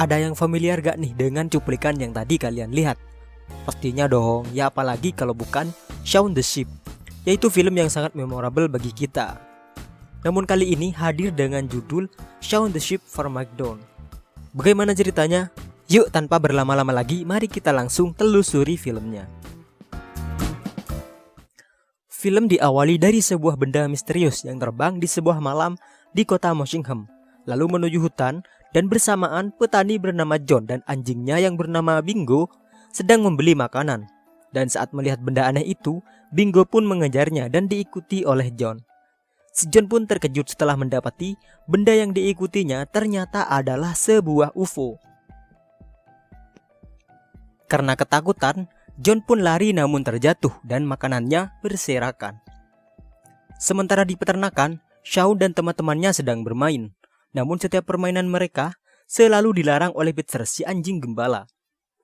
Ada yang familiar gak nih dengan cuplikan yang tadi kalian lihat? Pastinya dong, ya apalagi kalau bukan Shaun the Sheep, yaitu film yang sangat memorable bagi kita. Namun kali ini hadir dengan judul Shaun the Sheep Farmageddon. Bagaimana ceritanya? Yuk tanpa berlama-lama lagi, mari kita langsung telusuri filmnya. Film diawali dari sebuah benda misterius yang terbang di sebuah malam di kota Moshingham, lalu menuju hutan, dan bersamaan petani bernama John dan anjingnya yang bernama Bingo sedang membeli makanan. Dan saat melihat benda aneh itu, Bingo pun mengejarnya dan diikuti oleh John. Si John pun terkejut setelah mendapati benda yang diikutinya ternyata adalah sebuah UFO. Karena ketakutan, John pun lari namun terjatuh dan makanannya berserakan. Sementara di peternakan, Shaun dan teman-temannya sedang bermain. Namun setiap permainan mereka selalu dilarang oleh Pitzer, si anjing gembala.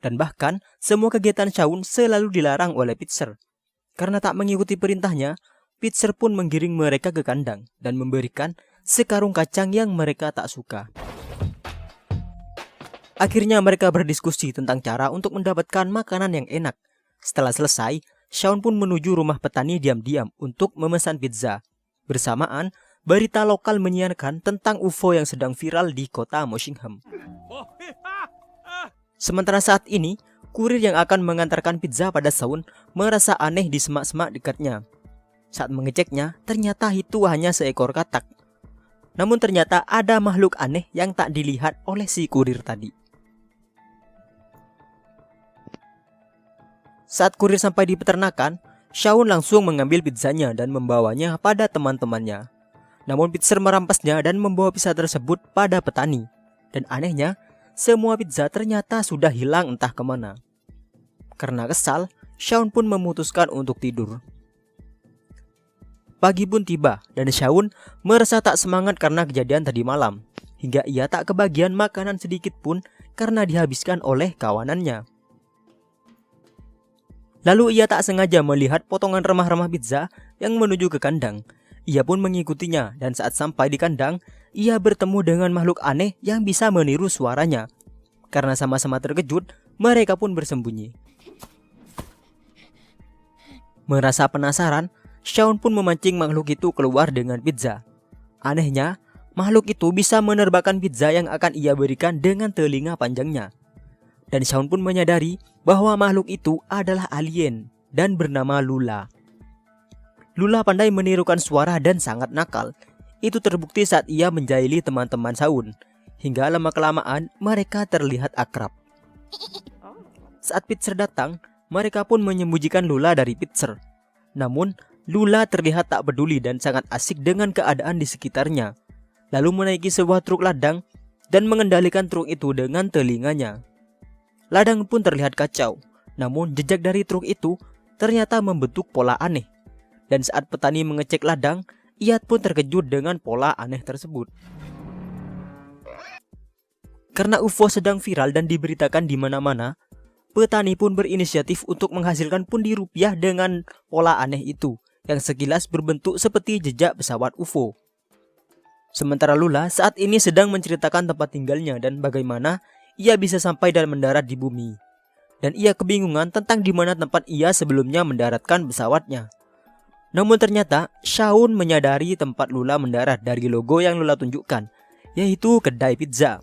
Dan bahkan semua kegiatan Shaun selalu dilarang oleh Pitzer. Karena tak mengikuti perintahnya, Pitzer pun menggiring mereka ke kandang dan memberikan sekarung kacang yang mereka tak suka. Akhirnya mereka berdiskusi tentang cara untuk mendapatkan makanan yang enak. Setelah selesai, Shaun pun menuju rumah petani diam-diam untuk memesan pizza. Bersamaan, berita lokal menyiarkan tentang UFO yang sedang viral di kota Moshingham. Sementara saat ini, kurir yang akan mengantarkan pizza pada Shaun merasa aneh di semak-semak dekatnya. Saat mengeceknya, ternyata itu hanya seekor katak. Namun ternyata ada makhluk aneh yang tak dilihat oleh si kurir tadi. Saat kurir sampai di peternakan, Shaun langsung mengambil pizzanya dan membawanya pada teman-temannya. Namun Pitzer merampasnya dan membawa pizza tersebut pada petani. Dan anehnya, semua pizza ternyata sudah hilang entah kemana. Karena kesal, Shaun pun memutuskan untuk tidur. Pagi pun tiba dan Shaun merasa tak semangat karena kejadian tadi malam. Hingga ia tak kebagian makanan sedikit pun karena dihabiskan oleh kawanannya. Lalu ia tak sengaja melihat potongan remah-remah pizza yang menuju ke kandang. Ia pun mengikutinya dan saat sampai di kandang, ia bertemu dengan makhluk aneh yang bisa meniru suaranya. Karena sama-sama terkejut, mereka pun bersembunyi. Merasa penasaran, Shaun pun memancing makhluk itu keluar dengan pizza. Anehnya, makhluk itu bisa menerbangkan pizza yang akan ia berikan dengan telinga panjangnya. Dan Shaun pun menyadari bahwa makhluk itu adalah alien dan bernama Lula. Lula pandai menirukan suara dan sangat nakal. Itu terbukti saat ia menjahili teman-teman Shaun. Hingga lama-kelamaan mereka terlihat akrab. Saat Pitzer datang, mereka pun menyembunyikan Lula dari Pitzer. Namun, Lula terlihat tak peduli dan sangat asik dengan keadaan di sekitarnya. Lalu menaiki sebuah truk ladang dan mengendalikan truk itu dengan telinganya. Ladang pun terlihat kacau, namun jejak dari truk itu ternyata membentuk pola aneh. Dan saat petani mengecek ladang, ia pun terkejut dengan pola aneh tersebut. Karena UFO sedang viral dan diberitakan di mana-mana, petani pun berinisiatif untuk menghasilkan pundi rupiah dengan pola aneh itu, yang sekilas berbentuk seperti jejak pesawat UFO. Sementara Lula saat ini sedang menceritakan tempat tinggalnya dan bagaimana ia bisa sampai dan mendarat di bumi. Dan ia kebingungan tentang di mana tempat ia sebelumnya mendaratkan pesawatnya. Namun ternyata Shaun menyadari tempat Lula mendarat dari logo yang Lula tunjukkan, yaitu kedai pizza.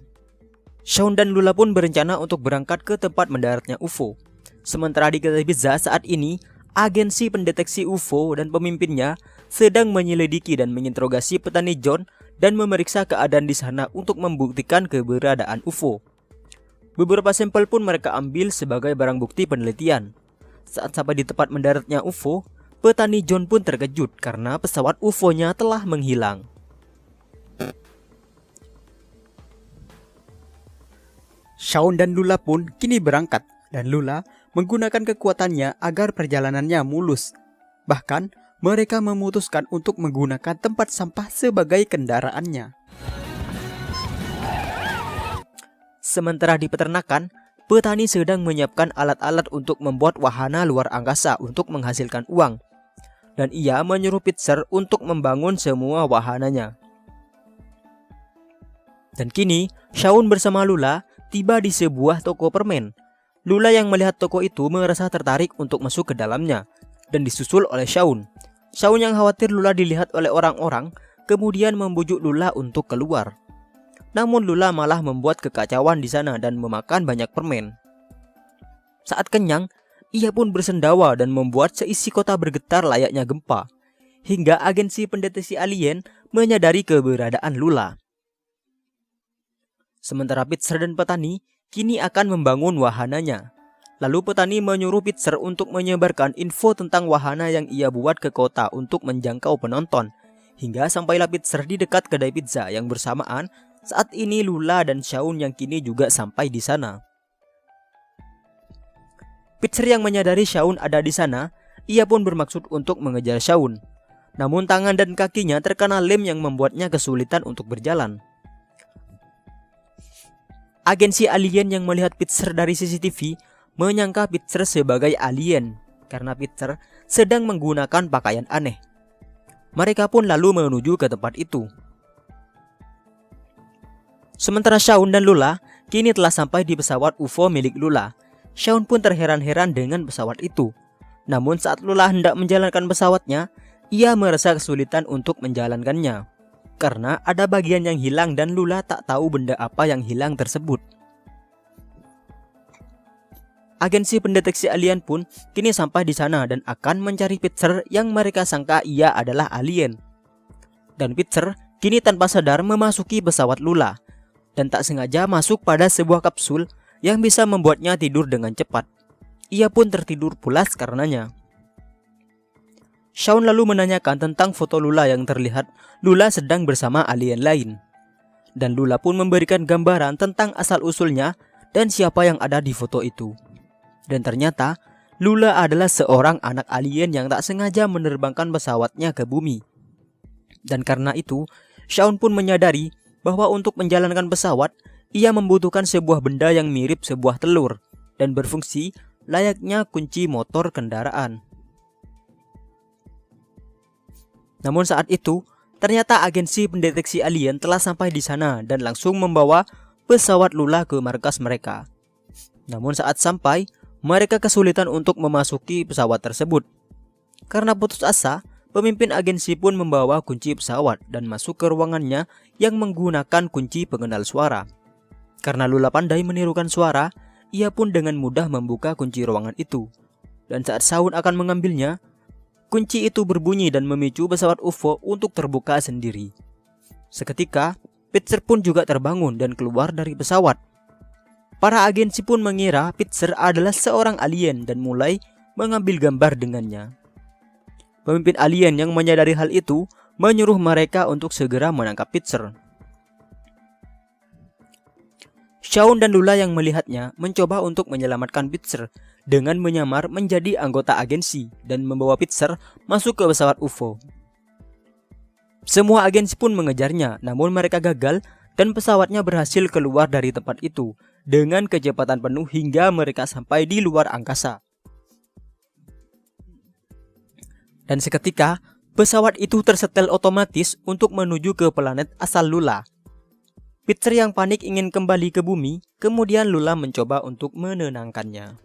Shaun dan Lula pun berencana untuk berangkat ke tempat mendaratnya UFO. Sementara di kedai pizza saat ini, agensi pendeteksi UFO dan pemimpinnya sedang menyelidiki dan menginterogasi petani John dan memeriksa keadaan di sana untuk membuktikan keberadaan UFO. Beberapa sampel pun mereka ambil sebagai barang bukti penelitian. Saat sampai di tempat mendaratnya UFO, petani John pun terkejut karena pesawat UFO-nya telah menghilang. Shaun dan Lula pun kini berangkat dan Lula menggunakan kekuatannya agar perjalanannya mulus. Bahkan mereka memutuskan untuk menggunakan tempat sampah sebagai kendaraannya. Sementara di peternakan, petani sedang menyiapkan alat-alat untuk membuat wahana luar angkasa untuk menghasilkan uang. Dan ia menyuruh Pitzer untuk membangun semua wahananya. Dan kini, Shaun bersama Lula tiba di sebuah toko permen. Lula yang melihat toko itu merasa tertarik untuk masuk ke dalamnya dan disusul oleh Shaun. Shaun yang khawatir Lula dilihat oleh orang-orang kemudian membujuk Lula untuk keluar. Namun Lula malah membuat kekacauan di sana dan memakan banyak permen. Saat kenyang, ia pun bersendawa dan membuat seisi kota bergetar layaknya gempa, hingga agensi pendeteksi alien menyadari keberadaan Lula. Sementara Pitzer dan petani kini akan membangun wahananya. Lalu petani menyuruh Pitzer untuk menyebarkan info tentang wahana yang ia buat ke kota untuk menjangkau penonton, hingga sampailah Pitzer di dekat kedai pizza yang bersamaan saat ini Lula dan Shaun yang kini juga sampai di sana. Pitzer yang menyadari Shaun ada di sana, ia pun bermaksud untuk mengejar Shaun. Namun tangan dan kakinya terkena lem yang membuatnya kesulitan untuk berjalan. Agensi alien yang melihat Pitzer dari CCTV menyangka Pitzer sebagai alien karena Pitzer sedang menggunakan pakaian aneh. Mereka pun lalu menuju ke tempat itu. Sementara Shaun dan Lula kini telah sampai di pesawat UFO milik Lula. Shaun pun terheran-heran dengan pesawat itu. Namun saat Lula hendak menjalankan pesawatnya, ia merasa kesulitan untuk menjalankannya karena ada bagian yang hilang dan Lula tak tahu benda apa yang hilang tersebut. Agensi pendeteksi alien pun kini sampai di sana dan akan mencari Pitzer yang mereka sangka ia adalah alien. Dan Pitzer kini tanpa sadar memasuki pesawat Lula dan tak sengaja masuk pada sebuah kapsul yang bisa membuatnya tidur dengan cepat. Ia pun tertidur pulas karenanya. Shaun lalu menanyakan tentang foto Lula yang terlihat Lula sedang bersama alien lain. Dan Lula pun memberikan gambaran tentang asal-usulnya dan siapa yang ada di foto itu. Dan ternyata Lula adalah seorang anak alien yang tak sengaja menerbangkan pesawatnya ke bumi. Dan karena itu, Shaun pun menyadari bahwa untuk menjalankan pesawat, ia membutuhkan sebuah benda yang mirip sebuah telur dan berfungsi layaknya kunci motor kendaraan. Namun saat itu, ternyata agensi pendeteksi alien telah sampai di sana dan langsung membawa pesawat Lula ke markas mereka. Namun saat sampai, mereka kesulitan untuk memasuki pesawat tersebut. Karena putus asa, pemimpin agensi pun membawa kunci pesawat dan masuk ke ruangannya yang menggunakan kunci pengenal suara. Karena Lula pandai menirukan suara, ia pun dengan mudah membuka kunci ruangan itu. Dan saat Shaun akan mengambilnya, kunci itu berbunyi dan memicu pesawat UFO untuk terbuka sendiri. Seketika, Pitzer pun juga terbangun dan keluar dari pesawat. Para agensi pun mengira Pitzer adalah seorang alien dan mulai mengambil gambar dengannya. Pemimpin alien yang menyadari hal itu menyuruh mereka untuk segera menangkap Pitzer. Shaun dan Lula yang melihatnya mencoba untuk menyelamatkan Pitzer dengan menyamar menjadi anggota agensi dan membawa Pitzer masuk ke pesawat UFO. Semua agensi pun mengejarnya, namun mereka gagal dan pesawatnya berhasil keluar dari tempat itu dengan kecepatan penuh hingga mereka sampai di luar angkasa. Dan seketika, pesawat itu tersetel otomatis untuk menuju ke planet asal Lula. Pitzer yang panik ingin kembali ke bumi, kemudian Lula mencoba untuk menenangkannya.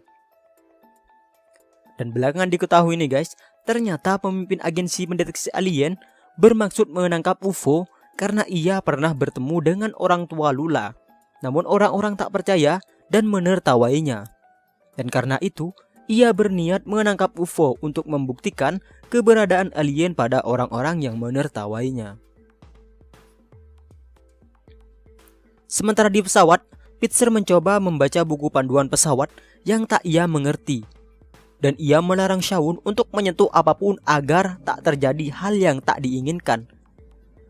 Dan belakangan diketahui nih guys, ternyata pemimpin agensi pendeteksi alien bermaksud menangkap UFO karena ia pernah bertemu dengan orang tua Lula. Namun orang-orang tak percaya dan menertawainya. Dan karena itu, ia berniat menangkap UFO untuk membuktikan keberadaan alien pada orang-orang yang menertawainya. Sementara di pesawat, Pitzer mencoba membaca buku panduan pesawat yang tak ia mengerti. Dan ia melarang Shaun untuk menyentuh apapun agar tak terjadi hal yang tak diinginkan.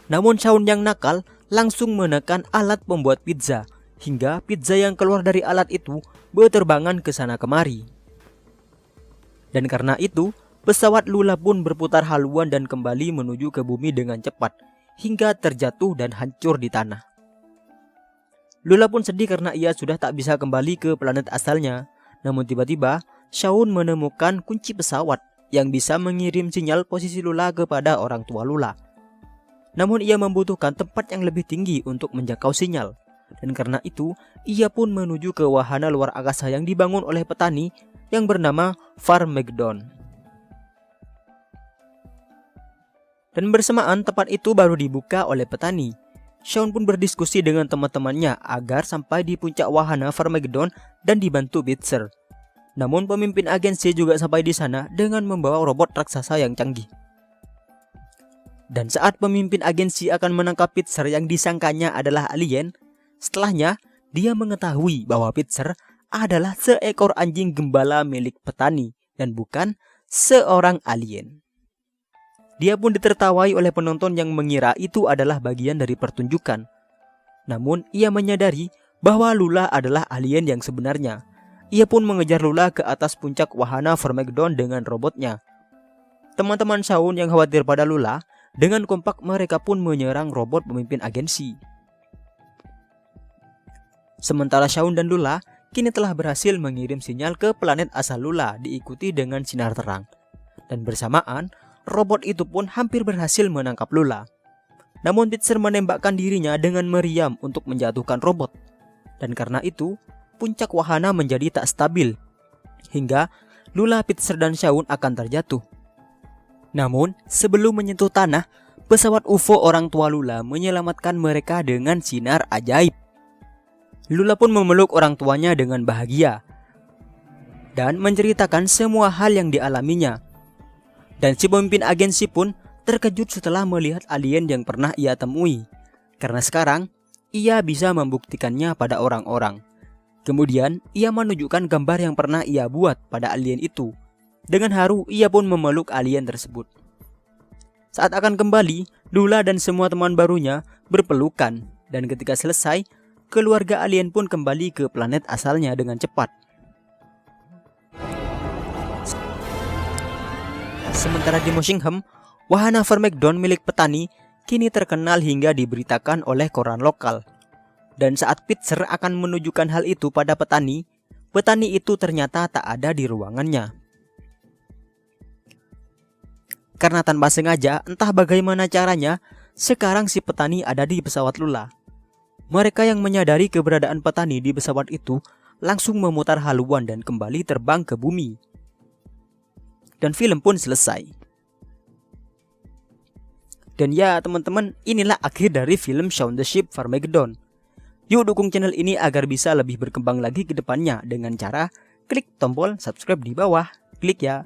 Namun Shaun yang nakal langsung menekan alat pembuat pizza, hingga pizza yang keluar dari alat itu berterbangan ke sana kemari. Dan karena itu, pesawat Lula pun berputar haluan dan kembali menuju ke bumi dengan cepat, hingga terjatuh dan hancur di tanah. Lula pun sedih karena ia sudah tak bisa kembali ke planet asalnya. Namun tiba-tiba, Shaun menemukan kunci pesawat yang bisa mengirim sinyal posisi Lula kepada orang tua Lula. Namun ia membutuhkan tempat yang lebih tinggi untuk menjangkau sinyal. Dan karena itu, ia pun menuju ke wahana luar angkasa yang dibangun oleh petani yang bernama Farmageddon. Dan bersamaan tempat itu baru dibuka oleh petani. Shaun pun berdiskusi dengan teman-temannya agar sampai di puncak wahana Farmageddon dan dibantu Bitzer. Namun pemimpin agensi juga sampai di sana dengan membawa robot raksasa yang canggih. Dan saat pemimpin agensi akan menangkap Bitzer yang disangkanya adalah alien, setelahnya dia mengetahui bahwa Bitzer adalah seekor anjing gembala milik petani dan bukan seorang alien. Dia pun ditertawai oleh penonton yang mengira itu adalah bagian dari pertunjukan. Namun ia menyadari bahwa Lula adalah alien yang sebenarnya. Ia pun mengejar Lula ke atas puncak wahana Farmageddon dengan robotnya. Teman-teman Shaun yang khawatir pada Lula, dengan kompak mereka pun menyerang robot pemimpin agensi. Sementara Shaun dan Lula kini telah berhasil mengirim sinyal ke planet asal Lula diikuti dengan sinar terang. Dan bersamaan, robot itu pun hampir berhasil menangkap Lula. Namun Bitzer menembakkan dirinya dengan meriam untuk menjatuhkan robot. Dan karena itu, puncak wahana menjadi tak stabil. Hingga Lula, Bitzer dan Shaun akan terjatuh. Namun, sebelum menyentuh tanah, pesawat UFO orang tua Lula menyelamatkan mereka dengan sinar ajaib. Lula pun memeluk orang tuanya dengan bahagia dan menceritakan semua hal yang dialaminya. Dan si pemimpin agensi pun terkejut setelah melihat alien yang pernah ia temui, karena sekarang ia bisa membuktikannya pada orang-orang. Kemudian, ia menunjukkan gambar yang pernah ia buat pada alien itu. Dengan haru, ia pun memeluk alien tersebut. Saat akan kembali, Lula dan semua teman barunya berpelukan. Dan ketika selesai, keluarga alien pun kembali ke planet asalnya dengan cepat. Sementara di Moshingham, wahana Farmageddon milik petani kini terkenal hingga diberitakan oleh koran lokal. Dan saat Bitzer akan menunjukkan hal itu pada petani itu ternyata tak ada di ruangannya. Karena tanpa sengaja, entah bagaimana caranya, sekarang si petani ada di pesawat Lula. Mereka yang menyadari keberadaan petani di pesawat itu langsung memutar haluan dan kembali terbang ke bumi. Dan film pun selesai. Dan ya teman-teman, inilah akhir dari film Shaun the Sheep Farmageddon. Yuk dukung channel ini agar bisa lebih berkembang lagi ke depannya dengan cara klik tombol subscribe di bawah. Klik ya.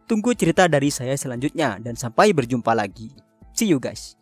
Tunggu cerita dari saya selanjutnya dan sampai berjumpa lagi. See you guys.